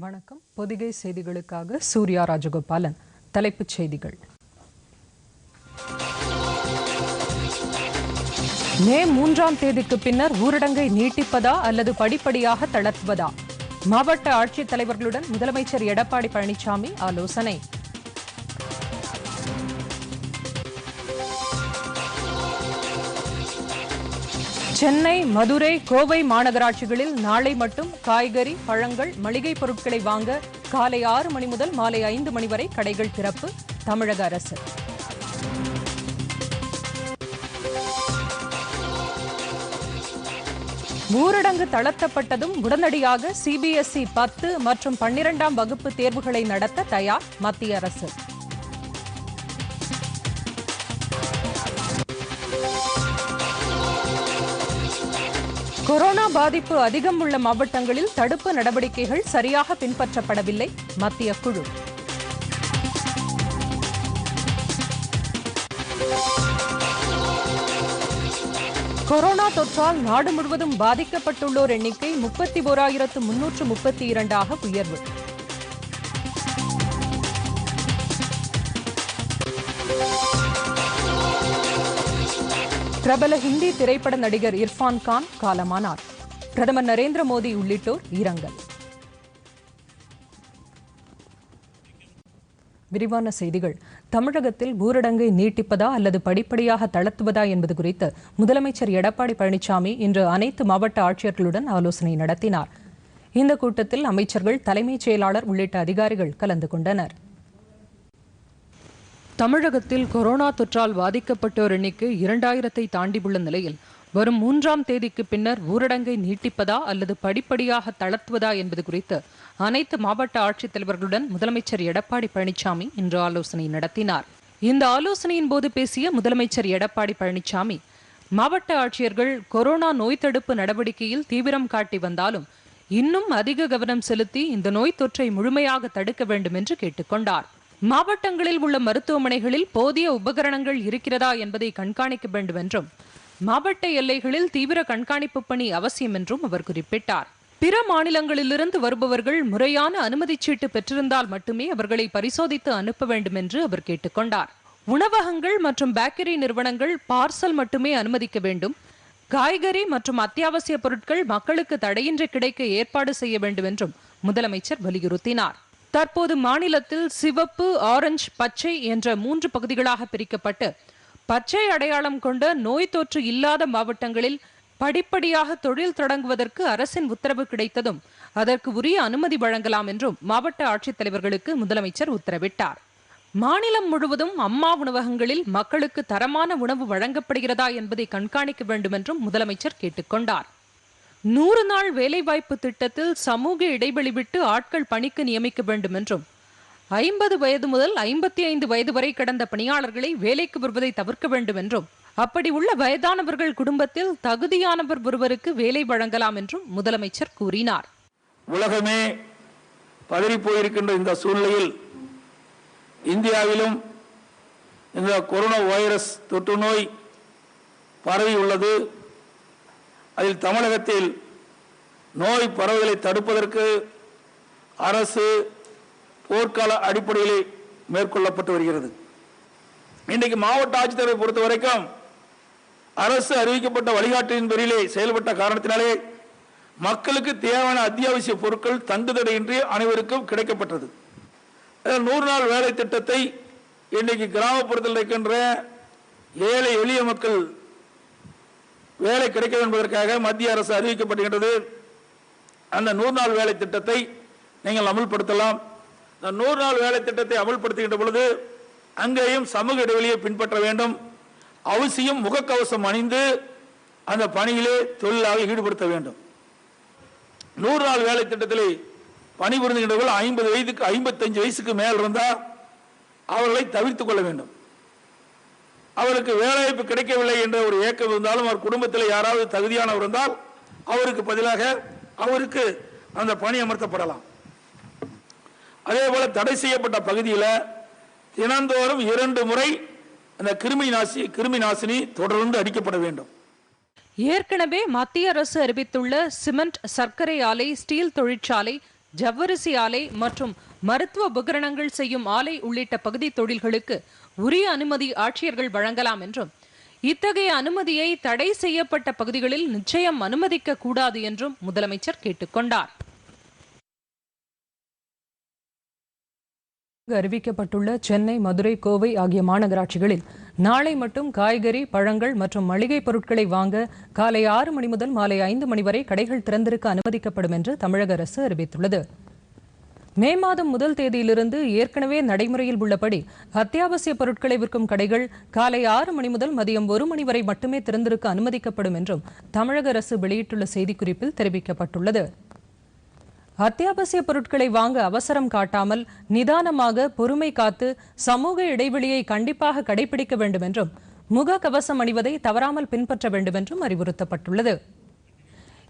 வணக்கம். பொதிகை செய்திகளுக்காக சூர்யா ராஜகோபாலன். தலைப்புச் செய்திகள். மே 3ஆம் தேதிக்கு பின்னர் ஊரடங்கை நீட்டிப்பதா அல்லது படிப்படியாக தளர்த்துவதா? மாவட்ட ஆட்சித் தலைவர்களுடன் முதலமைச்சர் எடப்பாடி பழனிசாமி ஆலோசனை. சென்னை, மதுரை, கோவை மாநகராட்சிகளில் நாளை மட்டும் காய்கறி, பழங்கள், மளிகை பொருட்களை வாங்க காலை 6 மணி முதல் மாலை 5 மணி வரை கடைகள் திறப்பு, தமிழக அரசு. ஊரடங்கு தளர்த்தப்பட்டதும் உடனடியாக CBSE 10 மற்றும் 12ஆம் வகுப்பு தேர்வுகளை நடத்த தயார் மத்திய அரசு. கொரோனா பாதிப்பு அதிகம் உள்ள மாவட்டங்களில் தடுப்பு நடவடிக்கைகள் சரியாக பின்பற்றப்படவில்லை, மத்திய குழு. கொரோனா தொற்றால் நாடு முழுவதும் பாதிக்கப்பட்டுள்ளோர் எண்ணிக்கை 31,332ஆக உயர்வு. பிரபல ஹிந்தி திரைப்பட நடிகர் இர்ஃபான் கான் காலமானார். பிரதமர் நரேந்திர மோடி உள்ளிட்டோர் இரங்கல். விரிவான செய்திகள். தமிழகத்தில் ஊரடங்கை நீட்டிப்பதா அல்லது படிப்படியாக தளர்த்துவதா என்பது குறித்து முதலமைச்சர் எடப்பாடி பழனிசாமி இன்று அனைத்து மாவட்ட ஆட்சியர்களுடன் ஆலோசனை நடத்தினார். இந்த கூட்டத்தில் அமைச்சர்கள், தலைமைச் செயலாளர் உள்ளிட்ட அதிகாரிகள் கலந்து கொண்டனர். தமிழகத்தில் கொரோனா தொற்றால் பாதிக்கப்பட்டோர் எண்ணிக்கை 2000-ஐ தாண்டியுள்ள நிலையில் வரும் 3ஆம் தேதிக்கு பின்னர் ஊரடங்கை நீட்டிப்பதா அல்லது படிப்படியாக தளர்த்துவதா என்பது குறித்து அனைத்து மாவட்ட ஆட்சித்தலைவர்களுடன் முதலமைச்சர் எடப்பாடி பழனிசாமி இன்று ஆலோசனை நடத்தினார். இந்த ஆலோசனையின் போது பேசிய முதலமைச்சர் எடப்பாடி பழனிசாமி, மாவட்ட ஆட்சியர்கள் கொரோனா நோய் தடுப்பு நடவடிக்கையில் தீவிரம் காட்டி வந்தாலும் இன்னும் அதிக கவனம் செலுத்தி இந்த நோய் தொற்றை முழுமையாக தடுக்க வேண்டும் என்று கேட்டுக்கொண்டார். மாவட்டங்களில் உள்ள மருத்துவமனைகளில் போதிய உபகரணங்கள் இருக்கிறதா என்பதை கண்காணிக்க வேண்டும் என்றும், மாவட்ட எல்லைகளில் தீவிர கண்காணிப்பு பணி அவசியம் என்றும் அவர் குறிப்பிட்டார். பிற மாநிலங்களிலிருந்து வருபவர்கள் முறையான அனுமதி சீட்டு பெற்றிருந்தால் மட்டுமே அவர்களை பரிசோதித்து அனுப்ப வேண்டும் என்று அவர் கேட்டுக்கொண்டார். உணவகங்கள் மற்றும் பேக்கரி நிறுவனங்கள் பார்சல் மட்டுமே அனுமதிக்க வேண்டும். காய்கறி மற்றும் அத்தியாவசிய பொருட்கள் மக்களுக்கு தடையின்றி கிடைக்க ஏற்பாடு செய்ய வேண்டும் என்றும் முதலமைச்சர் வலியுறுத்தினார். தற்போது மாநிலத்தில் சிவப்பு, ஆரஞ்சு, பச்சை என்ற 3 பகுதிகளாக பிரிக்கப்பட்டு பச்சை அடையாளம் கொண்ட நோய் தொற்று இல்லாத மாவட்டங்களில் படிப்படியாக தொழில் தொடங்குவதற்கு அரசின் உத்தரவு கிடைத்ததும் அதற்கு உரிய அனுமதி வழங்கலாம் என்றும் மாவட்ட ஆட்சித்தலைவர்களுக்கு முதலமைச்சர் உத்தரவிட்டார். மாநிலம் முழுவதும் அம்மா உணவகங்களில் மக்களுக்கு தரமான உணவு வழங்கப்படுகிறதா என்பதை கண்காணிக்க வேண்டும் என்றும் முதலமைச்சர் கேட்டுக்கொண்டார். 100 நாள் வேலைவாய்ப்பு திட்டத்தில் சமூக இடைவெளி விட்டு ஆட்கள் பணிக்கு நியமிக்க வேண்டும் என்றும், 50 வயது முதல் 55 வயது வரை கடந்த பணியாளர்களை வேலைக்கு வருவதை தவிர்க்க வேண்டும் என்றும், அப்படி உள்ள வயதானவர்கள் குடும்பத்தில் தகுதியானவர் ஒருவருக்கு வேலை வழங்கலாம் என்றும் முதலமைச்சர் கூறினார். உலகமே பதறி போயிருக்கின்ற இந்த சூழ்நிலையில் இந்தியாவிலும் இந்த கொரோனா வைரஸ் தொற்று நோய் பரவி உள்ளது. அதில் தமிழகத்தில் நோய் பரவலை தடுப்பதற்கு அரசு போர்க்கால அடிப்படையில் மேற்கொள்ளப்பட்டு வருகிறது. இன்றைக்கு மாவட்ட ஆட்சித்தலைவரை பொறுத்த வரைக்கும் அரசு அறிவிக்கப்பட்ட வழிகாட்டின் பேரிலே செயல்பட்ட காரணத்தினாலே மக்களுக்கு தேவையான அத்தியாவசிய பொருட்கள் தங்குதடையின்றி அனைவருக்கும் கிடைக்கப்பட்டது. 100 நாள் வேலை திட்டத்தை இன்றைக்கு கிராமப்புறத்தில் இருக்கின்ற ஏழை எளிய மக்கள் வேலை கிடைக்கும் என்பதற்காக மத்திய அரசு அறிவிக்கப்பட்டுகின்றது. அந்த 100 நாள் வேலை திட்டத்தை நீங்கள் அமல்படுத்தலாம். இந்த 100 நாள் வேலை திட்டத்தை அமல்படுத்துகின்ற பொழுது அங்கேயும் சமூக இடைவெளியை பின்பற்ற வேண்டும். அவசியம் முகக்கவசம் அணிந்து அந்த பணியிலே தொழிலாக ஈடுபடுத்த வேண்டும். 100 நாள் வேலை திட்டத்தில் பணிபுரிந்துகின்றவர்கள் 50 வயதுக்கு 55 வயசுக்கு மேல் இருந்தால் அவர்களை தவிர்த்துக் கொள்ள வேண்டும். அவருக்கு வேலைவாய்ப்பு கிடைக்கவில்லை என்ற ஒரு ஏக்கம் இருந்தாலும் அவர் குடும்பத்தில் யாராவது தகுதியானவர் இருந்தால் அவருக்கு பதிலாக அவருக்கு அந்த பணி அமர்த்தப்படலாம். அதே போல தடை செய்யப்பட்ட பகுதியில் தினந்தோறும் 2 முறை அந்த கிருமி நாசினி தொடர்ந்து அடிக்கப்பட வேண்டும். ஏற்கனவே மத்திய அரசு அறிவித்துள்ள சிமெண்ட், சர்க்கரை ஆலை, ஸ்டீல் தொழிற்சாலை, ஜவ்வரிசி ஆலை மற்றும் மருத்துவ உபகரணங்கள் செய்யும் ஆலை உள்ளிட்ட பகுதி தொழில்களுக்கு உரிய அனுமதி ஆட்சியர்கள் வழங்கலாம் என்றும் இத்தகைய அனுமதியை தடை செய்யப்பட்ட பகுதிகளில் நிச்சயம் அனுமதிக்க கூடாது என்றும் முதலமைச்சர் கேட்டுக்கொண்டார். அறிவிக்கப்பட்டுள்ள சென்னை, மதுரை, கோவை ஆகிய மாநகராட்சிகளில் நாளை மட்டும் காய்கறி, பழங்கள் மற்றும் மளிகை பொருட்களை வாங்க காலை 6 மணி முதல் மாலை 5 மணி வரை கடைகள் திறந்திருக்க அனுமதிக்கப்படும் என்று தமிழக அரசு அறிவித்துள்ளது. மே மாதம் 1 தேதியிலிருந்து ஏற்கனவே நடைமுறையில் உள்ளபடி அத்தியாவசிய பொருட்களை விற்கும் கடைகள் காலை 6 மணி முதல் மதியம் 1 மணி வரை மட்டுமே திறந்திருக்க அனுமதிக்கப்படும் என்றும் தமிழக அரசு வெளியிட்டுள்ள செய்திக்குறிப்பில் தெரிவிக்கப்பட்டுள்ளது. அத்தியாவசிய பொருட்களை வாங்க அவசரம் காட்டாமல் நிதானமாக பொறுமை காத்து சமூக இடைவெளியை கண்டிப்பாக கடைபிடிக்க வேண்டும் என்றும் முக கவசம் அணிவதை தவறாமல் பின்பற்ற வேண்டும் என்றும் அறிவுறுத்தப்பட்டுள்ளது.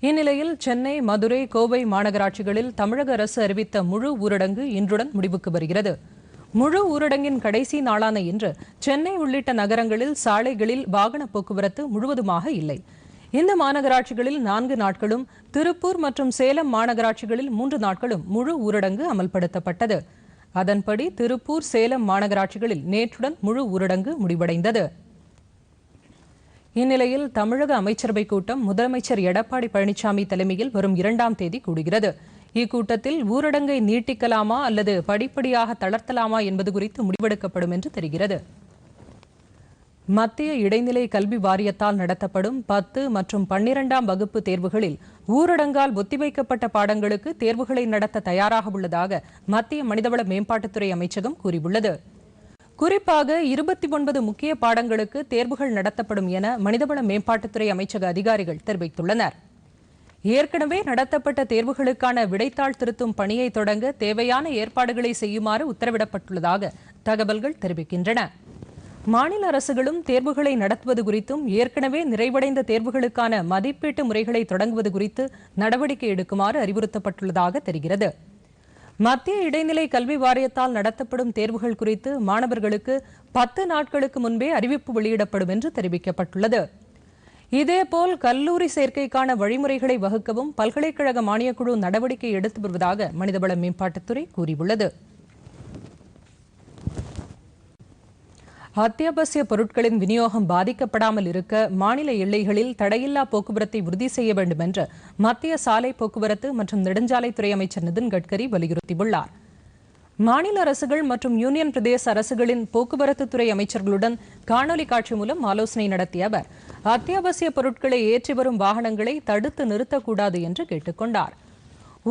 இந்நிலையில் சென்னை, மதுரை, கோவை மாநகராட்சிகளில் தமிழக அரசு அறிவித்த முழு ஊரடங்கு இன்றுடன் முடிவுக்கு வருகிறது. முழு ஊரடங்கின் கடைசி நாளான இன்று சென்னை உள்ளிட்ட நகரங்களில் சாலைகளில் வாகன போக்குவரத்து முழுவதுமாக இல்லை. இந்த மாநகராட்சிகளில் 4 நாட்களும், திருப்பூர் மற்றும் சேலம் மாநகராட்சிகளில் 3 நாட்களும் முழு ஊரடங்கு அமல்படுத்தப்பட்டது. அதன்படி திருப்பூர், சேலம் மாநகராட்சிகளில் நேற்றுடன் முழு ஊரடங்கு முடிவடைந்தது. இந்நிலையில் தமிழக அமைச்சரவை கூட்டம் முதலமைச்சர் எடப்பாடி பழனிசாமி தலைமையில் வரும் 2ஆம் தேதி கூடுகிறது. இக்கூட்டத்தில் ஊரடங்கை நீட்டிக்கலாமா அல்லது படிப்படியாக தளர்த்தலாமா என்பது குறித்து முடிவெடுக்கப்படும் என்று தெரிகிறது. மத்திய இடைநிலை கல்வி வாரியத்தால் நடத்தப்படும் 10 மற்றும் 12ஆம் வகுப்பு தேர்வுகளில் ஊரடங்கால் ஒத்திவைக்கப்பட்ட பாடங்களுக்கு தேர்வுகளை நடத்த தயாராக உள்ளதாக மத்திய மனிதவள மேம்பாட்டுத்துறை அமைச்சகம் கூறியுள்ளது. குறிப்பாக 29 முக்கிய பாடங்களுக்கு தேர்வுகள் நடத்தப்படும் என மனிதவள மேம்பாட்டுத்துறை அமைச்சக அதிகாரிகள் தெரிவித்துள்ளனர். ஏற்கனவே நடத்தப்பட்ட தேர்வுகளுக்கான விடைத்தாள் திருத்தும் பணியை தொடங்க தேவையான ஏற்பாடுகளை செய்யுமாறு உத்தரவிடப்பட்டுள்ளதாக தகவல்கள் தெரிவிக்கின்றன. மாநில அரசுகளும் தேர்வுகளை நடத்துவது குறித்தும் ஏற்கனவே நிறைவடைந்த தேர்வுகளுக்கான மதிப்பீட்டு முறைகளை தொடங்குவது குறித்து நடவடிக்கை எடுக்குமாறு அறிவுறுத்தப்பட்டுள்ளதாக தெரிகிறது. மத்திய இடைநிலை கல்வி வாரியத்தால் நடத்தப்படும் தேர்வுகள் குறித்து மாணவர்களுக்கு 10 நாட்களுக்கு முன்பே அறிவிப்பு வெளியிடப்படும் என்று தெரிவிக்கப்பட்டுள்ளது. இதேபோல் கல்லூரி சேர்க்கைக்கான வழிமுறைகளை வகுக்கவும் பல்கலைக்கழக மானியக்குழு நடவடிக்கை எடுத்து வருவதாக மனிதவள மேம்பாட்டுத்துறை கூறியுள்ளது. அத்தியாவசிய பொருட்களின் விநியோகம் பாதிக்கப்படாமல் இருக்க மாநில எல்லைகளில் தடையில்லா போக்குவரத்தை உறுதி செய்ய வேண்டும் என்று மத்திய சாலை போக்குவரத்து மற்றும் நெடுஞ்சாலைத்துறை அமைச்சர் நிதின் கட்கரி வலியுறுத்தியுள்ளார். மாநில அரசுகள் மற்றும் யூனியன் பிரதேச அரசுகளின் போக்குவரத்து துறை அமைச்சர்களுடன் காணொலி காட்சி மூலம் ஆலோசனை நடத்திய அவர் அத்தியாவசிய பொருட்களை ஏற்றி வரும் வாகனங்களை தடுத்து நிறுத்தக்கூடாது என்று கேட்டுக்கொண்டார்.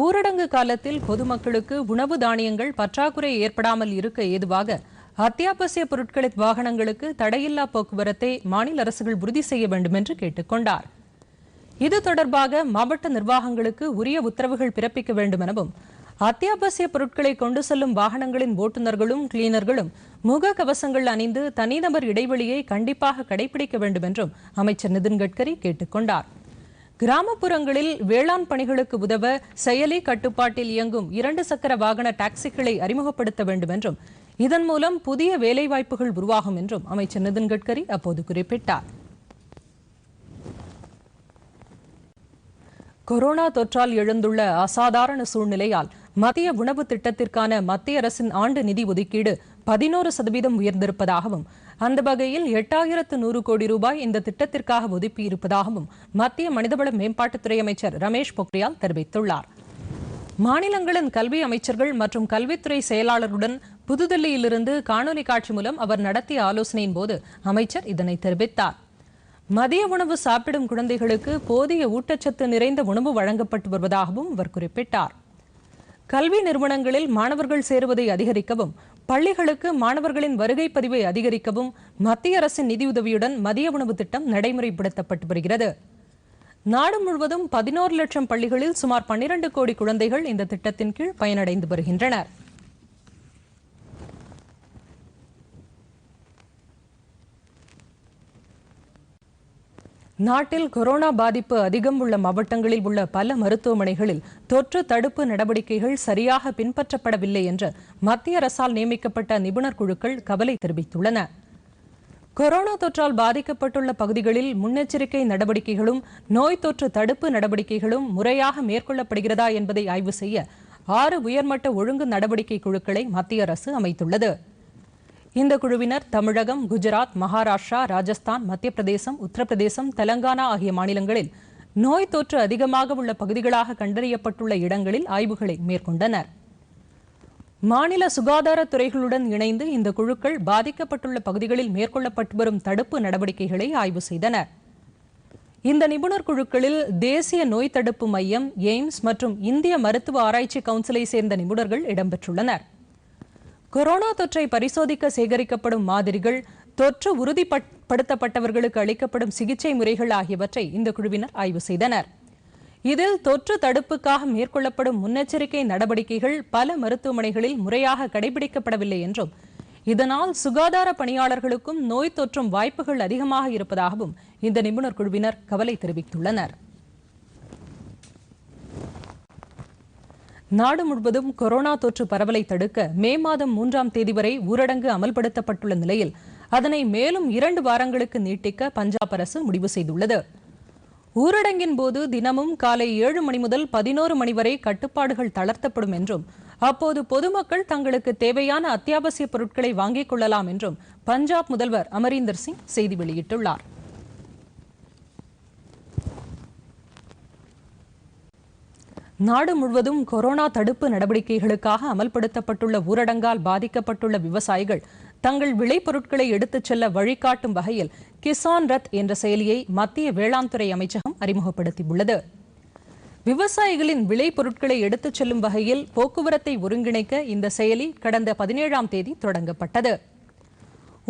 ஊரடங்கு காலத்தில் பொதுமக்களுக்கு உணவு தானியங்கள் பற்றாக்குறை ஏற்படாமல் இருக்க ஏதுவாக அத்தியாவசிய பொருட்களின் வாகனங்களுக்கு தடையில்லா போக்குவரத்தை மாநில அரசுகள் உறுதி செய்ய வேண்டும் என்று கேட்டுக்கொண்டார். இது தொடர்பாக மாவட்ட நிர்வாகங்களுக்கு உரிய உத்தரவுகள் பிறப்பிக்க வேண்டும் எனவும் அத்தியாவசிய பொருட்களை கொண்டு செல்லும் வாகனங்களின் ஓட்டுநர்களும் கிளீனர்களும் முக கவசங்கள் அணிந்து தனிநபர் இடைவெளியை கண்டிப்பாக கடைபிடிக்க வேண்டும் என்றும் அமைச்சர் நிதின் கட்கரி கேட்டுக்கொண்டார். கிராமப்புறங்களில் வேளாண் பணிகளுக்கு உதவ செயலி கட்டுப்பாட்டில் இயங்கும் 2 சக்கர வாகன டாக்ஸிகளை அறிமுகப்படுத்த வேண்டும் என்றும் இதன் மூலம் புதிய வேலைவாய்ப்புகள் உருவாகும் என்றும் அமைச்சர் நிதின் கட்கரி அப்போது குறிப்பிட்டார். கொரோனா தொற்றால் எழுந்துள்ள அசாதாரண சூழ்நிலையால் மத்திய உணவு திட்டத்திற்கான மத்திய அரசின் ஆண்டு நிதி ஒதுக்கீடு 11% உயர்ந்திருப்பதாகவும் அந்த வகையில் 8100 கோடி ரூபாய் இந்த திட்டத்திற்காக ஒதுக்கியிருப்பதாகவும் மத்திய மனிதவள மேம்பாட்டுத்துறை அமைச்சர் ரமேஷ் பொக்ரியால் தெரிவித்துள்ளார். மாநிலங்களின் கல்வி அமைச்சர்கள் மற்றும் கல்வித்துறை செயலாளர்களுடன் புதுதில்லியிலிருந்து காணொலி காட்சி மூலம் அவர் நடத்திய ஆலோசனையின் போது அமைச்சர் இதனை தெரிவித்தார். மதிய உணவு சாப்பிடும் குழந்தைகளுக்கு போதிய ஊட்டச்சத்து நிறைந்த உணவு வழங்கப்பட்டு வருவதாகவும் அவர் குறிப்பிட்டார். கல்வி நிறுவனங்களில் மாணவர்கள் சேருவதை அதிகரிக்கவும் பள்ளிகளுக்கு மாணவர்களின் வருகை பதிவை அதிகரிக்கவும் மத்திய அரசின் நிதியுதவியுடன் மதிய உணவு திட்டம் நடைமுறைப்படுத்தப்பட்டு வருகிறது. நாடு முழுவதும் 11 லட்சம் பள்ளிகளில் சுமார் 12 கோடி குழந்தைகள் இந்த திட்டத்தின் கீழ் பயனடைந்து வருகின்றனர். நாட்டில் கொரோனா பாதிப்பு அதிகம் உள்ள மாவட்டங்களில் உள்ள பல மருத்துவமனைகளில் தொற்று தடுப்பு நடவடிக்கைகள் சரியாக பின்பற்றப்படவில்லை என்று மத்திய அரசால் நியமிக்கப்பட்ட நிபுணர் குழுக்கள் கவலை தெரிவித்துள்ளன. கொரோனா தொற்றால் பாதிக்கப்பட்டுள்ள பகுதிகளில் முன்னெச்சரிக்கை நடவடிக்கைகளும் நோய் தொற்று தடுப்பு நடவடிக்கைகளும் முறையாக மேற்கொள்ளப்படுகிறதா என்பதை ஆய்வு செய்ய 6 உயர்மட்ட ஒழுங்கு நடவடிக்கை குழுக்களை மத்திய அரசு அமைத்துள்ளது. இந்த குழுவினர் தமிழகம், குஜராத், மகாராஷ்டிரா, ராஜஸ்தான், மத்திய பிரதேசம், உத்தரப்பிரதேசம், தெலங்கானா ஆகிய மாநிலங்களில் நோய் தொற்று அதிகமாக உள்ள பகுதிகளாக கண்டறியப்பட்டுள்ள இடங்களில் ஆய்வுகளை மேற்கொண்டனர். மாநில சுகாதாரத்துறைகளுடன் இணைந்து இந்த குழுக்கள் பாதிக்கப்பட்டுள்ள பகுதிகளில் மேற்கொள்ளப்பட்டு வரும் தடுப்பு நடவடிக்கைகளை ஆய்வு செய்தனர். இந்த நிபுணர் குழுக்களில் தேசிய நோய் தடுப்பு மையம், எய்ம்ஸ் மற்றும் இந்திய மருத்துவ ஆராய்ச்சி கவுன்சிலை சேர்ந்த நிபுணர்கள் இடம்பெற்றுள்ளனர். கொரோனா தொற்றை பரிசோதிக்க சேகரிக்கப்படும் மாதிரிகள், தொற்று உறுதிப்படுத்தப்பட்டவர்களுக்கு அளிக்கப்படும் சிகிச்சை முறைகள் ஆகியவற்றை இந்த குழுவினர் ஆய்வு செய்தனர். இதில் தொற்று தடுப்புக்காக மேற்கொள்ளப்படும் முன்னெச்சரிக்கை நடவடிக்கைகள் பல மருத்துவமனைகளில் முறையாக கடைபிடிக்கப்படவில்லை என்றும், இதனால் சுகாதார பணியாளர்களுக்கும் நோய் தொற்றும் வாய்ப்புகள் அதிகமாக இருப்பதாகவும் இந்த நிபுணர் குழுவினர் கவலை தெரிவித்துள்ளனர். நாடு முழுவதும் கொரோனா தொற்று பரவலை தடுக்க மே மாதம் 3ஆம் தேதி வரை ஊரடங்கு அமல்படுத்தப்பட்டுள்ள நிலையில் அதனை மேலும் 2 வாரங்களுக்கு நீட்டிக்க பஞ்சாப் அரசு முடிவு செய்துள்ளது. ஊரடங்கின் போது தினமும் காலை 7 மணி முதல் 11 மணி வரை கட்டுப்பாடுகள் தளர்த்தப்படும் என்றும், அப்போது பொதுமக்கள் தங்களுக்கு தேவையான அத்தியாவசிய பொருட்களை வாங்கிக் கொள்ளலாம் என்றும் பஞ்சாப் முதல்வர் அமரீந்தர் சிங் செய்தி வெளியிட்டுள்ளார். நாடு முழுவதும் கொரோனா தடுப்பு நடவடிக்கைகளுக்காக அமல்படுத்தப்பட்டுள்ள ஊரடங்கால் பாதிக்கப்பட்டுள்ள விவசாயிகள் தங்கள் விளைபொருட்களை எடுத்துச் செல்ல வழிகாட்டும் வகையில் கிசான் ரத் என்ற செயலியை மத்திய வேளாண் துறை அமைச்சகம் அறிமுகப்படுத்தியுள்ளது. விவசாயிகளின் விளைபொருட்களை எடுத்துச் செல்லும் வகையில் போக்குவரத்தை ஒருங்கிணைக்க இந்த செயலி கடந்த 17ஆம் தேதி தொடங்கப்பட்டது.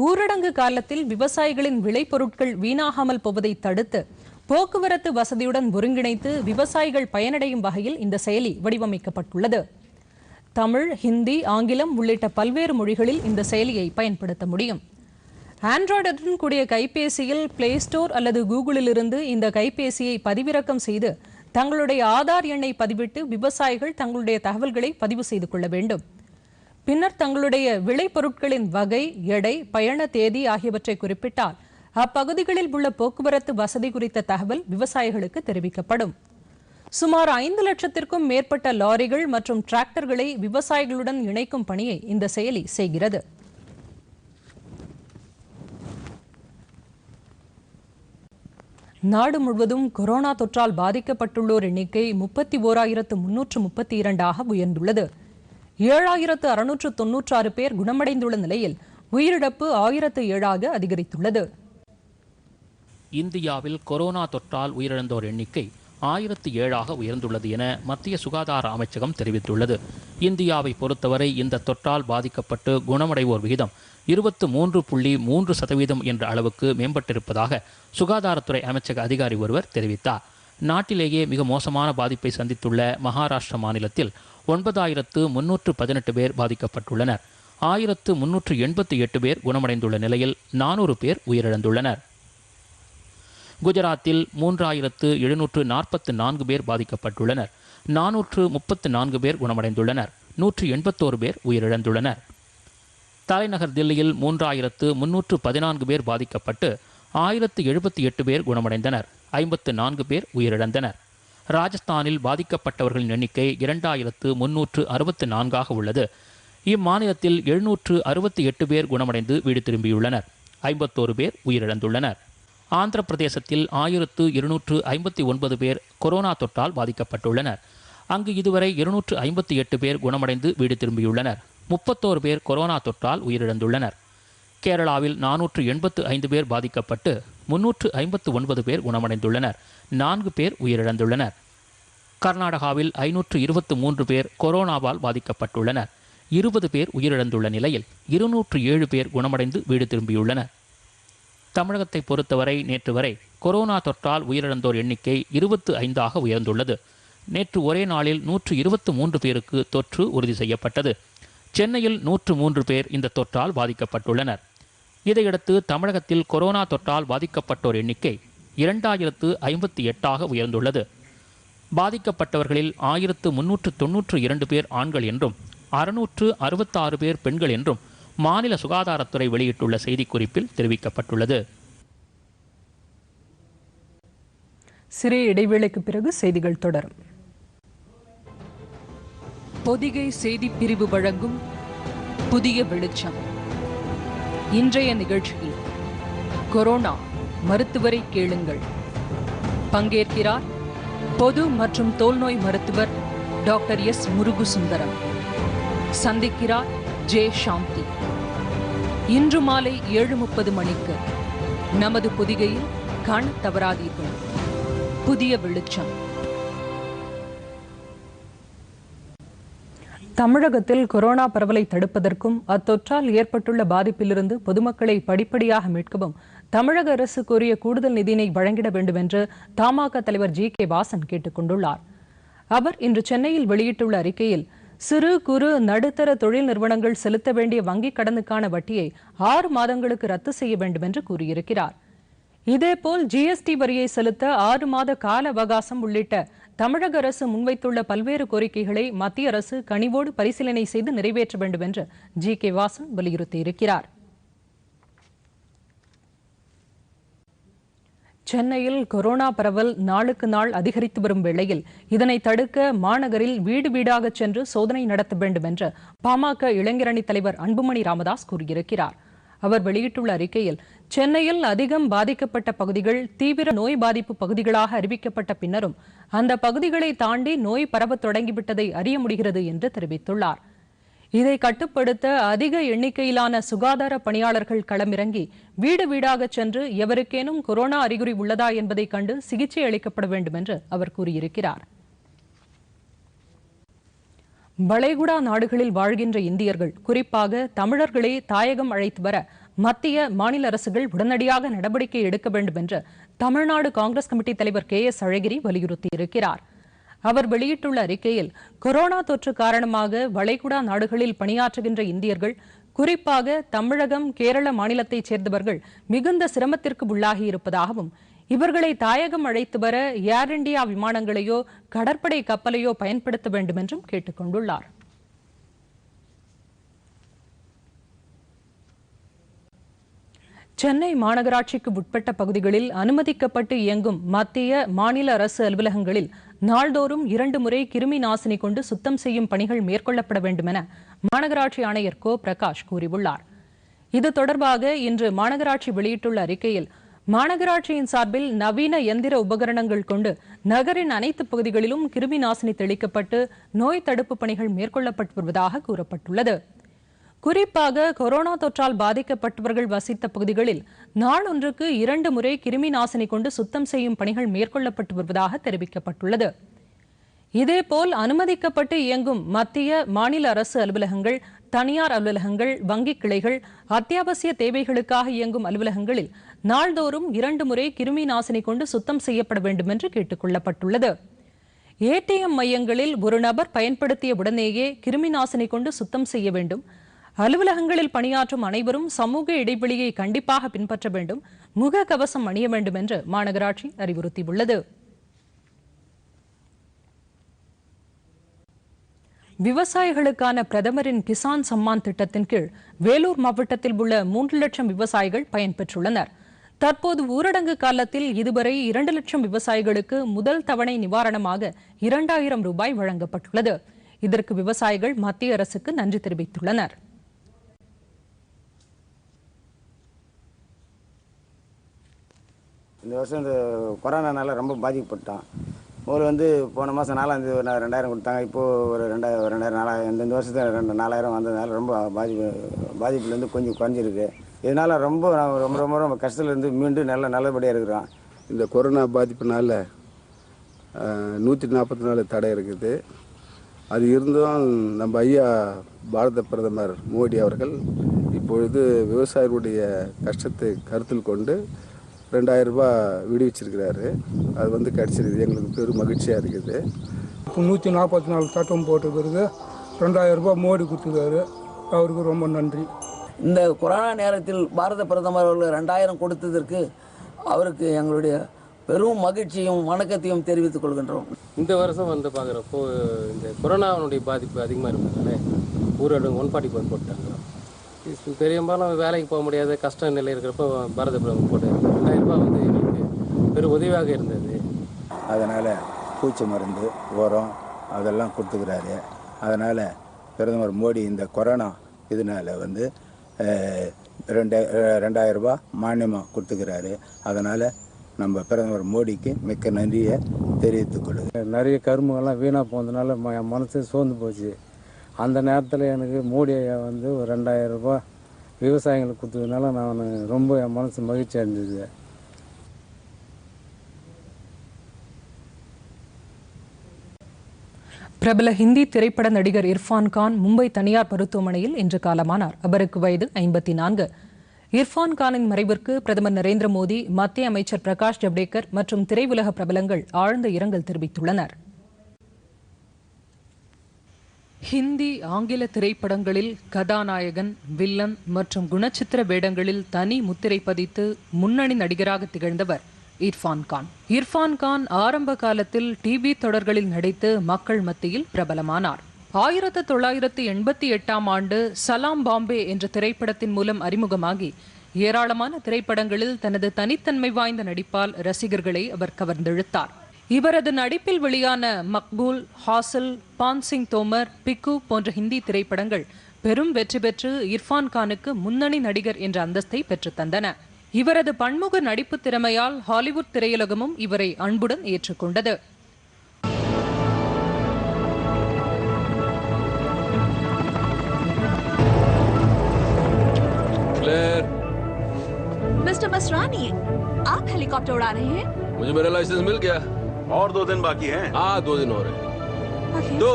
ஊரடங்கு காலத்தில் விவசாயிகளின் விளைபொருட்கள் வீணாகாமல் போவதை தடுத்து போக்குவரத்து வசதியுடன் ஒருங்கிணைத்து விவசாயிகள் பயனடையும் வகையில் இந்த செயலி வடிவமைக்கப்பட்டுள்ளது. தமிழ், ஹிந்தி, ஆங்கிலம் உள்ளிட்ட பல்வேறு மொழிகளில் இந்த செயலியை பயன்படுத்த முடியும். ஆண்ட்ராய்டுடன் கூடிய கைபேசியில் பிளே ஸ்டோர் அல்லது கூகுளிலிருந்து இந்த கைபேசியை பதிவிறக்கம் செய்து தங்களுடைய ஆதார் எண்ணை பதிவிட்டு விவசாயிகள் தங்களுடைய தகவல்களை பதிவு செய்து கொள்ள வேண்டும். பின்னர் தங்களுடைய விளைபொருட்களின் வகை, எடை, பயண தேதி ஆகியவற்றை குறிப்பிட்டால் அப்பகுதிகளில் உள்ள போக்குவரத்து வசதி குறித்த தகவல் விவசாயிகளுக்கு தெரிவிக்கப்படும். சுமார் 5 லட்சத்திற்கும் மேற்பட்ட லாரிகள் மற்றும் டிராக்டர்களை விவசாயிகளுடன் இணைக்கும் பணியை இந்த செயலி செய்கிறது. நாடு முழுவதும் கொரோனா தொற்றால் பாதிக்கப்பட்டுள்ளோர் எண்ணிக்கை 31,332 உயர்ந்துள்ளது. 7,696 பேர் குணமடைந்துள்ள நிலையில் உயிரிழப்பு 1007 அதிகரித்துள்ளது. இந்தியாவில் கொரோனா தொற்றால் உயிரிழந்தோர் எண்ணிக்கை 1007 உயர்ந்துள்ளது என மத்திய சுகாதார அமைச்சகம் தெரிவித்துள்ளது. இந்தியாவை பொறுத்தவரை இந்த தொற்றால் பாதிக்கப்பட்டு குணமடைவோர் விகிதம் 23.3% என்ற அளவுக்கு மேம்பட்டிருப்பதாக சுகாதாரத்துறை அமைச்சக அதிகாரி ஒருவர் தெரிவித்தார். நாட்டிலேயே மிக மோசமான பாதிப்பை சந்தித்துள்ள மகாராஷ்டிரா மாநிலத்தில் 9,318 பேர் பாதிக்கப்பட்டுள்ளனர். 1,388 பேர் குணமடைந்துள்ள நிலையில் 400 பேர் உயிரிழந்துள்ளனர். குஜராத்தில் 3,744 பேர் பாதிக்கப்பட்டுள்ளனர். 434 பேர் குணமடைந்துள்ளனர். 181 பேர் உயிரிழந்துள்ளனர். தலைநகர் தில்லியில் 3,314 பேர் பாதிக்கப்பட்டு 1,078 பேர் குணமடைந்தனர். 54 பேர் உயிரிழந்தனர். ராஜஸ்தானில் பாதிக்கப்பட்டவர்களின் எண்ணிக்கை 2,364 உள்ளது. இம்மாநிலத்தில் 768 பேர் குணமடைந்து வீடு திரும்பியுள்ளனர். 51 பேர் உயிரிழந்துள்ளனர். ஆந்திர பிரதேசத்தில் 1,259 பேர் கொரோனா தொற்றால் பாதிக்கப்பட்டுள்ளனர். அங்கு இதுவரை 258 பேர் குணமடைந்து வீடு திரும்பியுள்ளனர். 31 பேர் கொரோனா தொற்றால் உயிரிழந்துள்ளனர். கேரளாவில் 485 பேர் பாதிக்கப்பட்டு 359 பேர் குணமடைந்துள்ளனர். 4 பேர் உயிரிழந்துள்ளனர். கர்நாடகாவில் 523 பேர் கொரோனாவால் பாதிக்கப்பட்டுள்ளனர். 20 பேர் உயிரிழந்துள்ள நிலையில் 207 பேர் குணமடைந்து வீடு திரும்பியுள்ளனர். தமிழகத்தை பொறுத்தவரை நேற்று வரை கொரோனா தொற்றால் உயிரிழந்தோர் எண்ணிக்கை 25 உயர்ந்துள்ளது. நேற்று ஒரே நாளில் 123 பேருக்கு தொற்று உறுதி செய்யப்பட்டது. சென்னையில் 103 பேர் இந்த தொற்றால் பாதிக்கப்பட்டுள்ளனர். இதையடுத்து தமிழகத்தில் கொரோனா தொற்றால் பாதிக்கப்பட்டோர் எண்ணிக்கை 2,058 உயர்ந்துள்ளது. பாதிக்கப்பட்டவர்களில் 1,392 பேர் ஆண்கள் என்றும் 666 பேர் பெண்கள் என்றும் மாநில சுகாதாரத்துறை வெளியிட்டுள்ள செய்திக்குறிப்பில் தெரிவிக்கப்பட்டுள்ளது. சிறிய இடைவேளைக்கு பிறகு செய்திகள் தொடரும். பொதிகை செய்திப் பிரிவு வழங்கும் புதிய வெளிச்சம். இன்றைய நிகழ்ச்சியில் கொரோனா மருத்துவரை கேளுங்கள். பங்கேற்கிறார் பொது மற்றும் தோல்நோய் மருத்துவர் டாக்டர் எஸ் முருகுசுந்தரம். சந்திக்கிறார் ஜே சாந்தி. இன்று மாலை 7:30 மணிக்கு நமது பொதிகையில் காண தவறாதீர்கள். புதிய வெளிச்சம். தமிழகத்தில் கொரோனா பரவலை தடுப்பதற்கும் அத்தொற்றால் ஏற்பட்டுள்ள பாதிப்பிலிருந்து பொதுமக்களை படிப்படியாக மீட்கவும் தமிழக அரசு கோரிய கூடுதல் நிதியினை வழங்கிட வேண்டும் என்று தமாக தலைவர் ஜி.கே. வாசன் கேட்டுக் கொண்டுள்ளார். அவர் இன்று சென்னையில் வெளியிட்டுள்ள அறிக்கையில் சிறு குறு நடுத்தர தொழில் நிறுவனங்கள் செலுத்த வேண்டிய வங்கிக் கடனுக்கான வட்டியை 6 மாதங்களுக்கு ரத்து செய்ய வேண்டும் என்று கூறியிருக்கிறார். இதேபோல் ஜிஎஸ்டி வரியை செலுத்த 6 மாத கால அவகாசம் உள்ளிட்ட தமிழக அரசு முன்வைத்துள்ள பல்வேறு கோரிக்கைகளை மத்திய அரசு கனிவோடு பரிசீலனை செய்து நிறைவேற்ற வேண்டும் என்று ஜி.கே. வாசன் வலியுறுத்தியிருக்கிறார். சென்னையில் கொரோனா பரவல் நாளுக்கு நாள் அதிகரித்து வரும் வேளையில் இதனை தடுக்க மாநகரில் வீடு வீடாக சென்று சோதனை நடத்த வேண்டும் என்று பாமக இளைஞரணி தலைவர் அன்புமணி ராமதாஸ் கூறியிருக்கிறார். அவர் வெளியிட்டுள்ள அறிக்கையில் சென்னையில் அதிகம் பாதிக்கப்பட்ட பகுதிகள் தீவிர நோய் பாதிப்பு பகுதிகளாக அறிவிக்கப்பட்ட பின்னரும் அந்த பகுதிகளை தாண்டி நோய் பரவத் தொடங்கிவிட்டதை அறிய முடிகிறது என்று தெரிவித்துள்ளார். இதை கட்டுப்படுத்த அதிக எண்ணிக்கையிலான சுகாதார பணியாளர்கள் களமிறங்கி வீடு வீடாக சென்று எவருக்கேனும் கொரோனா அறிகுறி உள்ளதா என்பதை கண்டு சிகிச்சை அளிக்கப்பட வேண்டும் என்று அவர் கூறியிருக்கிறார். வளைகுடா நாடுகளில் வாழ்கின்ற இந்தியர்கள், குறிப்பாக தமிழர்களே தாயகம் அழைத்து வர மத்திய மாநில அரசுகள் உடனடியாக நடவடிக்கை எடுக்க வேண்டும் என்று தமிழ்நாடு காங்கிரஸ் கமிட்டி தலைவர் கே.எஸ். அழகிரி வலியுறுத்தியிருக்கிறார். அவர் வெளியிட்டுள்ள அறிக்கையில் கொரோனா தொற்று காரணமாக வளைகுடா நாடுகளில் பணியாற்றுகின்ற இந்தியர்கள், குறிப்பாக தமிழகம், கேரள மாநிலத்தைச் சேர்ந்தவர்கள் மிகுந்த சிரமத்திற்கு உள்ளாகி இருப்பதாகவும் இவர்களை தாயகம் அழைத்து வர ஏர் இண்டியா விமானங்களையோ கடற்படை கப்பலையோ பயன்படுத்த வேண்டும் என்றும் கேட்டுக் கொண்டுள்ளார். சென்னை மாநகராட்சிக்கு உட்பட்ட பகுதிகளில் அனுமதிக்கப்பட்டு இயங்கும் மத்திய, மாநில அரசு அலுவலகங்களில் நாள்தோறும் 2 முறை கிருமி நாசினி கொண்டு சுத்தம் செய்யும் பணிகள் மேற்கொள்ளப்பட வேண்டும் என மாநகராட்சி ஆணையர் கோ. பிரகாஷ் கூறியுள்ளார். இது தொடர்பாக இன்று மாநகராட்சி வெளியிட்டுள்ள அறிக்கையில் மாநகராட்சியின் சார்பில் நவீன எந்திர உபகரணங்கள் கொண்டு நகரின் அனைத்து பகுதிகளிலும் கிருமி நாசினி தெளிக்கப்பட்டு நோய் தடுப்பு பணிகள் மேற்கொள்ளப்பட்டு வருவதாக கூறப்பட்டுள்ளது. குறிப்பாக கொரோனா தொற்றால் பாதிக்கப்பட்டவர்கள் வசித்த பகுதிகளில் நாள் ஒன்றுக்கு 2 முறை கிருமி நாசினி கொண்டு சுத்தம் செய்யும் பணிகள் மேற்கொள்ளப்பட்டு வருவதாக தெரிவிக்கப்பட்டுள்ளது. இதேபோல் அனுமதிக்கப்பட்டு இயங்கும் மத்திய, மாநில அரசு அலுவலகங்கள், தனியார் அலுவலகங்கள், வங்கிக் கிளைகள், அத்தியாவசிய தேவைகளுக்காக இயங்கும் அலுவலகங்களில் நாள்தோறும் 2 முறை கிருமி நாசினி கொண்டு சுத்தம் செய்யப்பட வேண்டும் என்று கேட்டுக் கொள்ளப்பட்டுள்ளது. ஏடிஎம் மையங்களில் ஒரு நபர் பயன்படுத்திய உடனேயே கிருமி நாசினி கொண்டு சுத்தம் செய்ய வேண்டும். அலுவலகங்களில் பணியாற்றும் அனைவரும் சமூக இடைவெளியை கண்டிப்பாக பின்பற்ற வேண்டும். முக கவசம் அணிய வேண்டும் என்று மாநகராட்சி அறிவுறுத்தியுள்ளது. விவசாயிகளுக்கான பிரதமரின் கிசான் சம்மான் திட்டத்தின் கீழ் வேலூர் மாவட்டத்தில் உள்ள 3 லட்சம் விவசாயிகள் பயன்பெற்றுள்ளனர். தற்போது ஊரடங்கு காலத்தில் இதுவரை 2 லட்சம் விவசாயிகளுக்கு முதல் தவணை நிவாரணமாக 2000 ரூபாய் வழங்கப்பட்டுள்ளது. இதற்கு விவசாயிகள் மத்திய அரசுக்கு நன்றி தெரிவித்துள்ளனர். இந்த வருஷம் இந்த கொரோனானால ரொம்ப பாதிக்கப்பட்டோம். முதல்ல போன மாதம் 4ஆம் தேதி 2000 கொடுத்தாங்க. இப்போது ஒரு 2000 4000 இந்த வருஷத்தில் 4000 வந்ததுனால ரொம்ப பாதிப்புலேருந்து கொஞ்சம் குறைஞ்சிருக்கு. இதனால் ரொம்ப ரொம்ப ரொம்ப ரொம்ப கஷ்டத்துலேருந்து மீண்டும் நல்லபடியாக இருக்கிறோம். இந்த கொரோனா பாதிப்புனால 144 தடை இருக்குது. அது இருந்தும் நம்ம ஐயா பாரத பிரதமர் மோடி அவர்கள் இப்பொழுது விவசாயிகளுடைய கஷ்டத்தை கருத்தில் கொண்டு 2000 ரூபாய் விடுவிச்சிருக்கிறாரு. அது கிடச்சிருக்குது. எங்களுக்கு பெரும் மகிழ்ச்சியாக இருக்குது. இப்போ 144 சட்டம் போட்டுக்கிறது 2000 ரூபாய் மோடி கொடுத்துருக்காரு. அவருக்கு ரொம்ப நன்றி. இந்த கொரோனா நேரத்தில் பாரத பிரதமர் அவர்கள் 2000 கொடுத்ததற்கு அவருக்கு எங்களுடைய பெரும் மகிழ்ச்சியும் வணக்கத்தையும் தெரிவித்துக் கொள்கின்றோம். இந்த வருஷம் பார்க்குறப்போ இந்த கொரோனாவுடைய பாதிப்பு அதிகமாக இருந்ததுனால ஊரடங்கு 144 போட்டாங்க. பெரும்பாலும் வேலைக்கு போக முடியாத கஷ்ட நிலை இருக்கிறப்போ பாரத பிரதமர் போட்டார். 2000 ரூபாய் எங்களுக்கு பெரும் உதவியாக இருந்தது. அதனால் பூச்சி மருந்து, உரம் அதெல்லாம் கொடுத்துக்கிறாரு. அதனால் பிரதமர் மோடி இந்த கொரோனா இதனால் வந்து 2000 ரூபாய் மானியமாக கொடுத்துக்கிறாரு. அதனால் நம்ம பிரதமர் மோடிக்கு மிக்க நன்றியை தெரிவித்துக் கொள்ளுது. நிறைய கரும்புகள்லாம் வீணாக போனதுனால என் மனசு சோர்ந்து போச்சு. அந்த நேரத்தில் எனக்கு மோடி ஐயா வந்து ஒரு 2000 ரூபாய் விவசாயிகளுக்கு கொடுத்ததுனால நான் ரொம்ப என் மனசு மகிழ்ச்சி அடைஞ்சது. பிரபல ஹிந்தி திரைப்பட நடிகர் இர்ஃபான் கான் மும்பை தனியார் மருத்துவமனையில் இன்று காலமானார். அவருக்கு வயது 54. இர்ஃபான் கானின் மறைவிற்கு பிரதமர் நரேந்திர மோடி, மத்திய அமைச்சர் பிரகாஷ் ஜவ்டேகர் மற்றும் திரையுலக பிரபலங்கள் ஆழ்ந்த இரங்கல் தெரிவித்துள்ளனர். ஹிந்தி, ஆங்கில திரைப்படங்களில் கதாநாயகன், வில்லன் மற்றும் குணச்சித்திர வேடங்களில் தனி முத்திரை பதித்து முன்னணி நடிகராக திகழ்ந்தவர் இர்ஃபான் கான். இர்ஃபான் கான் ஆரம்ப காலத்தில் டிவி தொடர்களில் நடித்து மக்கள் மத்தியில் பிரபலமானார். 1988ஆம் ஆண்டு சலாம் பாம்பே என்ற திரைப்படத்தின் மூலம் அறிமுகமாகி ஏராளமான திரைப்படங்களில் தனது தனித்தன்மை வாய்ந்த நடிப்பால் ரசிகர்களை அவர் கவர்ந்தெழுத்தார். இவரது நடிப்பில் வெளியான மக்பூல், ஹாசில், பான் சிங் தோமர், பிக்கு போன்ற ஹிந்தி திரைப்படங்கள் பெரும் வெற்றி பெற்று இர்ஃபான் கானுக்கு முன்னணி நடிகர் என்ற அந்தஸ்தை பெற்றுத்தந்தன. இவரது பன்முக நடிப்பு திறமையால் ஹாலிவுட் திரையுலகமும் இவரை அன்புடன் ஏற்றுக்கொண்டது. मिस्टर मसरानी, आप हेलीकॉप्टर उड़ा रहे हैं? मुझे मेरा लाइसेंस मिल गया और 2 दिन बाकी हैं। हाँ 2 दिन और है। तो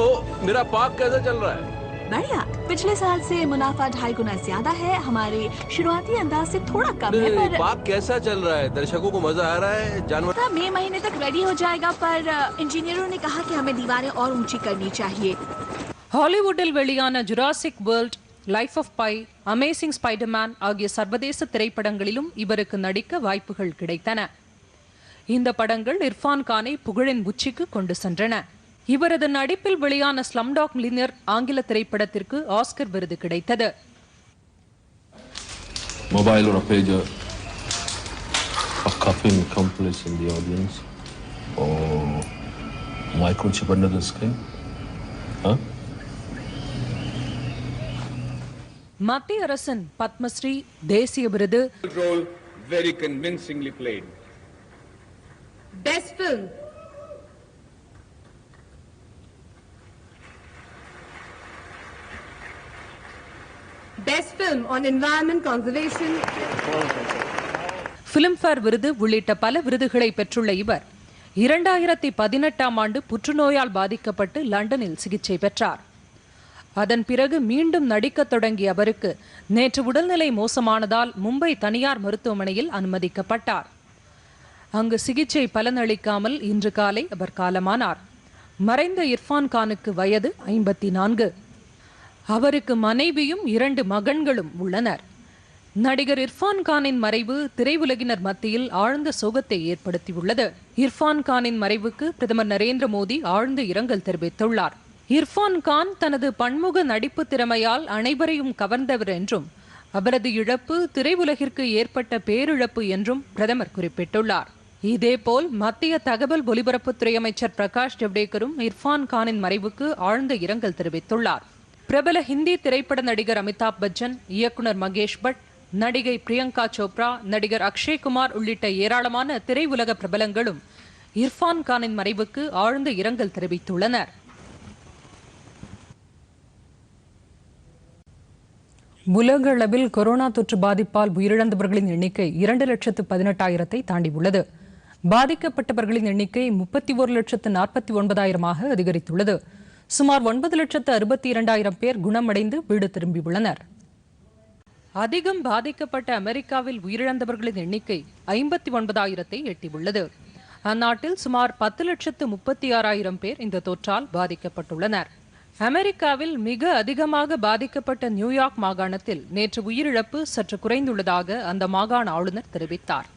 मेरा पाक कैसे चल रहा है? बढ़िया। पिछले साल से मुनाफा 2.5 गुना ज्यादा है। हमारे शुरुआती अंदाज से थोड़ा कम है, पर पाक कैसा चल रहा है? दर्शकों को मजा आ रहा है? जानवर मई महीने तक रेडी हो जाएगा, पर इंजीनियरों ने कहा कि हमें दीवारें और ऊंची करनी चाहिए. ஹாலிவுட்டில் வெளியான Jurassic World, Life of Pi, Amazing Spiderman ஆகிய சர்வதேச திரைப்படங்களிலும் இவருக்கு நடிக்க வாய்ப்புகள் கிடைத்தன. இந்த படங்கள் இர்ஃபான் கானை புகழின் உச்சிக்கு கொண்டு சென்றன. இவரது நடிப்பில் வெளியான ஸ்லம்டாக் மில்லியனர் ஆங்கில திரைப்படத்திற்கு ஆஸ்கர் விருது கிடைத்தது. Mobile or a pager, a cuffing accomplice in the audience, or microchip under the skin, huh? மத்திய அரசின் பத்மஸ்ரீ, தேசிய விருது, Role very convincingly played. Best film. Best film on environment conservation. Filmfare விருது உள்ளிட்ட பல விருதுகளை பெற்றுள்ள இவர் 2018ஆம் ஆண்டு புற்றுநோயால் பாதிக்கப்பட்டு லண்டனில் சிகிச்சை பெற்றார். அதன் பிறகு மீண்டும் நடிக்க தொடங்கிய அவருக்கு நேற்று உடல்நிலை மோசமானதால் மும்பை தனியார் மருத்துவமனையில் அனுமதிக்கப்பட்டார். அங்கு சிகிச்சை பலனளிக்காமல் இன்று காலை அவர் காலமானார். மறைந்த இர்ஃபான் கானுக்கு வயது 54. அவருக்கு மனைவியும் 2 மகன்களும் உள்ளனர். நடிகர் இர்ஃபான் கானின் மறைவு திரையுலகினர் மத்தியில் ஆழ்ந்த சோகத்தை ஏற்படுத்தியுள்ளது. இர்ஃபான் கானின் மறைவுக்கு பிரதமர் நரேந்திர மோடி ஆழ்ந்த இரங்கல் தெரிவித்துள்ளார். இர்ஃபான் கான் தனது பன்முக நடிப்பு திறமையால் அனைவரையும் கவர்ந்தவர் என்றும் அவரது இழப்பு திரையுலகிற்கு ஏற்பட்ட பேரிழப்பு என்றும் பிரதமர் குறிப்பிட்டுள்ளார். இதேபோல் மத்திய தகவல் ஒலிபரப்புத்துறை அமைச்சர் பிரகாஷ் ஜவ்டேகரும் இர்ஃபான் கானின் மறைவுக்கு ஆழ்ந்த இரங்கல் தெரிவித்துள்ளார். பிரபல ஹிந்தி திரைப்பட நடிகர் அமிதாப் பச்சன், இயக்குனர் மகேஷ் பட், நடிகை பிரியங்கா சோப்ரா, நடிகர் அக்ஷய் குமார் உள்ளிட்ட ஏராளமான திரையுலக பிரபலங்களும் இர்ஃபான் கானின் மறைவுக்கு ஆழ்ந்த இரங்கல் தெரிவித்துள்ளனர். உலக அளவில் கொரோனா தொற்று பாதிப்பால் உயிரிழந்தவர்களின் எண்ணிக்கை 2,18,000 தாண்டியுள்ளது. பாதிக்கப்பட்டவர்களின் எண்ணிக்கை 31,49,000 அதிகரித்துள்ளது. சுமார் 9,62,000 பேர் குணமடைந்து வீடு திரும்பியுள்ளனர். அதிகம் பாதிக்கப்பட்ட அமெரிக்காவில் உயிரிழந்தவர்களின் எண்ணிக்கை 59,000 எட்டியுள்ளது. அந்நாட்டில் சுமார் 10,36,000 பேர் இந்த தொற்றால் பாதிக்கப்பட்டுள்ளனர். அமெரிக்காவில் மிக அதிகமாக பாதிக்கப்பட்ட நியூயார்க் மாகாணத்தில் நேற்று உயிரிழப்பு சற்று குறைந்துள்ளதாக அந்த மாகாண ஆளுநர் தெரிவித்தார்.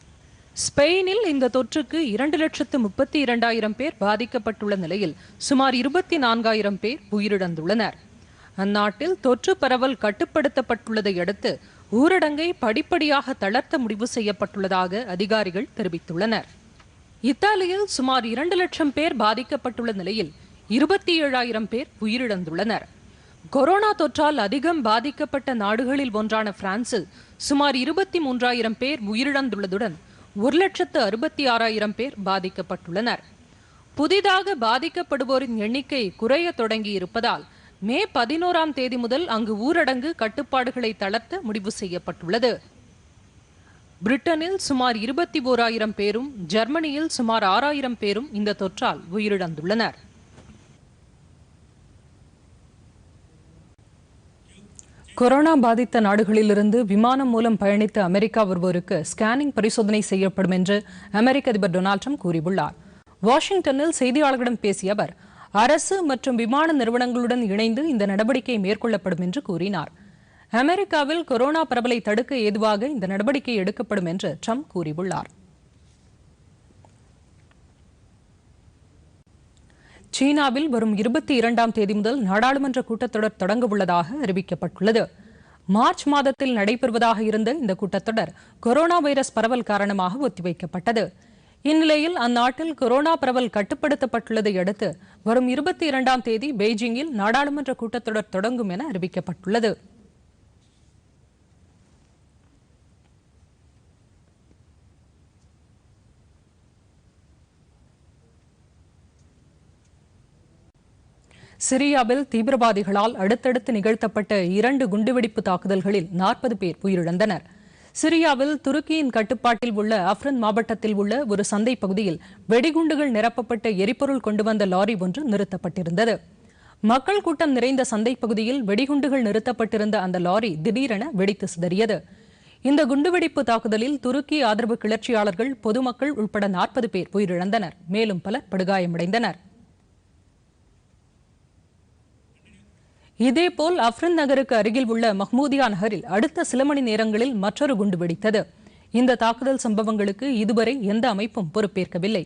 ஸ்பெயினில் இந்த தொற்றுக்கு 2,32,000 பேர் பாதிக்கப்பட்டுள்ள நிலையில் சுமார் 24,000 பேர் உயிரிழந்துள்ளனர். அந்நாட்டில் தொற்று பரவல் கட்டுப்படுத்தப்பட்டுள்ளதை அடுத்து ஊரடங்கை படிப்படியாக தளர்த்த முடிவு செய்யப்பட்டுள்ளதாக அதிகாரிகள் தெரிவித்துள்ளனர். இத்தாலியில் சுமார் 2 லட்சம் பேர் பாதிக்கப்பட்டுள்ள நிலையில் 27,000 பேர் உயிரிழந்துள்ளனர். கொரோனா தொற்றால் அதிகம் பாதிக்கப்பட்ட நாடுகளில் ஒன்றான பிரான்சில் சுமார் 23,000 பேர் உயிரிழந்துள்ளதுடன் 1,66,000 பேர் பாதிக்கப்பட்டுள்ளனர். புதிதாக பாதிக்கப்படுவோரின் எண்ணிக்கை குறைய தொடங்கி இருப்பதால் மே 11ஆம் தேதி முதல் அங்கு ஊரடங்கு கட்டுப்பாடுகளை தளர்த்த முடிவு செய்யப்பட்டுள்ளது. பிரிட்டனில் சுமார் 21,000 பேரும் ஜெர்மனியில் சுமார் 6,000 பேரும் இந்த தொற்றால் உயிரிழந்துள்ளனர். கொரோனா பாதித்த நாடுகளிலிருந்து விமானம் மூலம் பயணித்த அமெரிக்கா வருவோருக்கு ஸ்கேனிங் பரிசோதனை செய்யப்படும் என்று அமெரிக்க அதிபர் டொனால்ட் ட்ரம்ப் கூறியுள்ளார். வாஷிங்டனில் செய்தியாளர்களிடம் பேசிய அவர், அரசு மற்றும் விமான நிறுவனங்களுடன் இணைந்து இந்த நடவடிக்கை மேற்கொள்ளப்படும் என்று கூறினார். அமெரிக்காவில் கொரோனா பரவலை தடுக்க ஏதுவாக இந்த நடவடிக்கை எடுக்கப்படும் என்று ட்ரம்ப் கூறியுள்ளார். சீனாவில் வரும் 22ஆம் தேதி முதல் நாடாளுமன்ற கூட்டத்தொடர் தொடங்க உள்ளதாக அறிவிக்கப்பட்டுள்ளது. மார்ச் மாதத்தில் நடைபெறுவதாக இருந்த இந்த கூட்டத்தொடர் கொரோனா வைரஸ் பரவல் காரணமாக ஒத்திவைக்கப்பட்டது. இந்நிலையில் அந்நாட்டில் கொரோனா பரவல் கட்டுப்படுத்தப்பட்டுள்ளதை அடுத்து வரும் 22ஆம் தேதி பெய்ஜிங்கில் நாடாளுமன்ற கூட்டத்தொடர் தொடங்கும் என அறிவிக்கப்பட்டுள்ளது. சிரியாவில் தீவிரவாதிகளால் அடுத்தடுத்து நிகழ்த்தப்பட்ட 2 குண்டுவெடிப்பு தாக்குதல்களில் 40 பேர் உயிரிழந்தனர். சிரியாவில் துருக்கியின் கட்டுப்பாட்டில் உள்ள அஃப்ரின் மாவட்டத்தில் உள்ள ஒரு சந்தை பகுதியில் வெடிகுண்டுகள் நிரப்பப்பட்ட எரிபொருள் கொண்டு வந்த லாரி ஒன்று நிறுத்தப்பட்டிருந்தது. மக்கள் கூட்டம் நிறைந்த சந்தை பகுதியில் வெடிகுண்டுகள் நிறுத்தப்பட்டிருந்த அந்த லாரி திடீரென வெடித்து சிதறியது. இந்த குண்டுவெடிப்பு தாக்குதலில் துருக்கி ஆதரவு கிளர்ச்சியாளர்கள், பொதுமக்கள் உட்பட 40 பேர் உயிரிழந்தனர். மேலும் பலர் படுகாயமடைந்தனர். இதேபோல் அஃப்ரின் நகருக்கு அருகில் உள்ள மஹ்மூதியா நகரில் அடுத்த சில மணி நேரங்களில் மற்றொரு குண்டு வெடித்தது. இந்த தாக்குதல் சம்பவங்களுக்கு இதுவரை எந்த அமைப்பும் பொறுப்பேற்கவில்லை.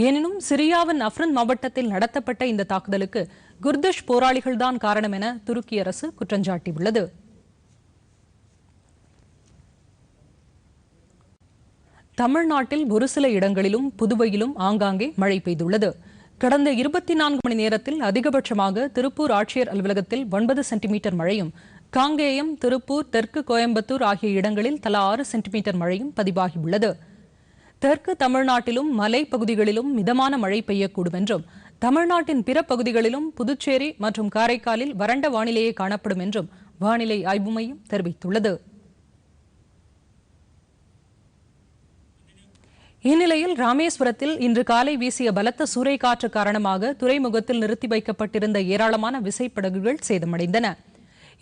எனினும் சிரியாவின் அஃப்ரின் மாவட்டத்தில் நடத்தப்பட்ட இந்த தாக்குதலுக்கு குர்திஷ் போராளிகள்தான் காரணம் என துருக்கி அரசு குற்றஞ்சாட்டியுள்ளது. தமிழ்நாட்டில் ஒரு சில இடங்களிலும் புதுவையிலும் ஆங்காங்கே மழை பெய்துள்ளது. கடந்த 24 மணி நேரத்தில் அதிகபட்சமாக திருப்பூர் ஆட்சியர் அலுவலகத்தில் 9 சென்டிமீட்டர் மழையும், காங்கேயம், திருப்பூர், தெற்கு கோயம்புத்தூர் ஆகிய இடங்களில் தலா 6 சென்டிமீட்டர் மழையும் பதிவாகியுள்ளது. தெற்கு தமிழ்நாட்டிலும் மலை பகுதிகளிலும் மிதமான மழை பெய்யக்கூடும் என்றும், தமிழ்நாட்டின் பிற பகுதிகளிலும் புதுச்சேரி மற்றும் காரைக்காலில் வறண்ட வானிலையே காணப்படும் என்றும் வானிலை ஆய்வு மையம் தெரிவித்துள்ளது. இந்நிலையில் ராமேஸ்வரத்தில் இன்று காலை வீசிய பலத்த சூறைக்காற்று காரணமாக துறைமுகத்தில் நிறுத்தி வைக்கப்பட்டிருந்த ஏராளமான விசைப்படகுகள் சேதமடைந்தன.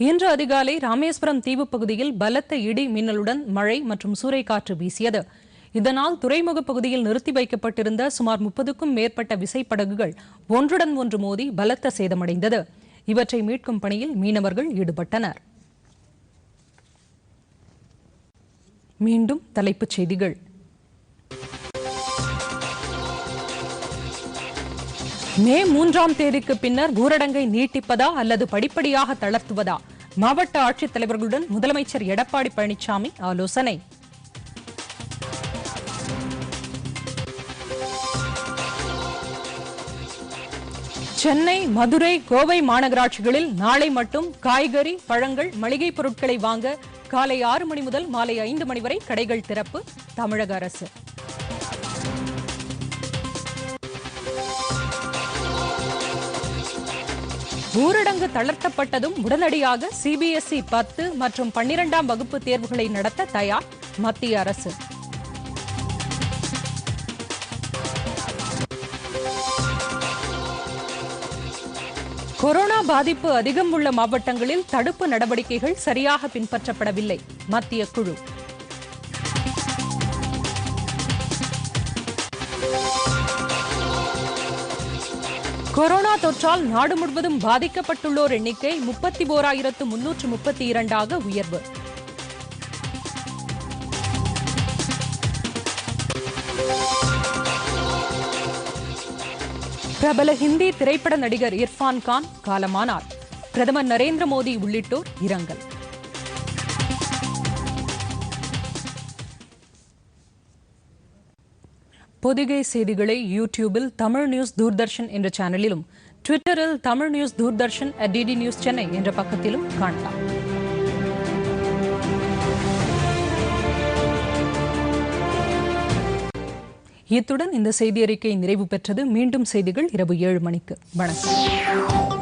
இன்று அதிகாலை ராமேஸ்வரம் தீவு பகுதியில் பலத்த இடி மின்னலுடன் மழை மற்றும் சூறைக்காற்று வீசியது. இதனால் துறைமுக பகுதியில் நிறுத்தி வைக்கப்பட்டிருந்த சுமார் 30க்கும் மேற்பட்ட விசைப்படகுகள் ஒன்றுடன் ஒன்று மோதி பலத்த சேதமடைந்தது. இவற்றை மீட்கும் பணியில் மீனவர்கள் ஈடுபட்டனர். மீண்டும் தலைப்புச் செய்திகள். மே 3ஆம் தேதிக்கு பின்னர் ஊரடங்கை நீட்டிப்பதா அல்லது படிப்படியாக தளர்த்துவதா? மாவட்ட ஆட்சித் தலைவர்களுடன் முதலமைச்சர் எடப்பாடி பழனிசாமி ஆலோசனை. சென்னை, மதுரை, கோவை மாநகராட்சிகளில் நாளை மட்டும் காய்கறி, பழங்கள், மளிகை பொருட்களை வாங்க காலை 6 மணி முதல் மாலை 5 மணி வரை கடைகள் திறப்பு, தமிழக அரசு. ஊரடங்கு தளர்த்தப்பட்டதும் உடனடியாக சிபிஎஸ்இ 10 மற்றும் 12ஆம் வகுப்பு தேர்வுகளை நடத்த தயார், மத்திய அரசு. கொரோனா பாதிப்பு அதிகம் உள்ள மாவட்டங்களில் தடுப்பு நடவடிக்கைகள் சரியாக பின்பற்றப்படவில்லை, மத்திய குழு. கொரோனா தொற்றால் நாடு முழுவதும் பாதிக்கப்பட்டுள்ளோர் எண்ணிக்கை 31,332 உயர்வு. பிரபல ஹிந்தி திரைப்பட நடிகர் இர்ஃபான் கான் காலமானார். பிரதமர் நரேந்திர மோடி உள்ளிட்டோர் இரங்கல். பொதிகை செய்திகளை யூடியூபில் தமிழ் நியூஸ் தூர்தர்ஷன் என்ற சேனலிலும், ட்விட்டரில் Tamil news Doordarshan @DD news Chennai என்ற பக்கத்திலும் காணலாம். இத்துடன் இந்த செய்தி அறிக்கை நிறைவு பெற்றது. மீண்டும் செய்திகள் இரவு 7 மணிக்கு. வணக்கம்.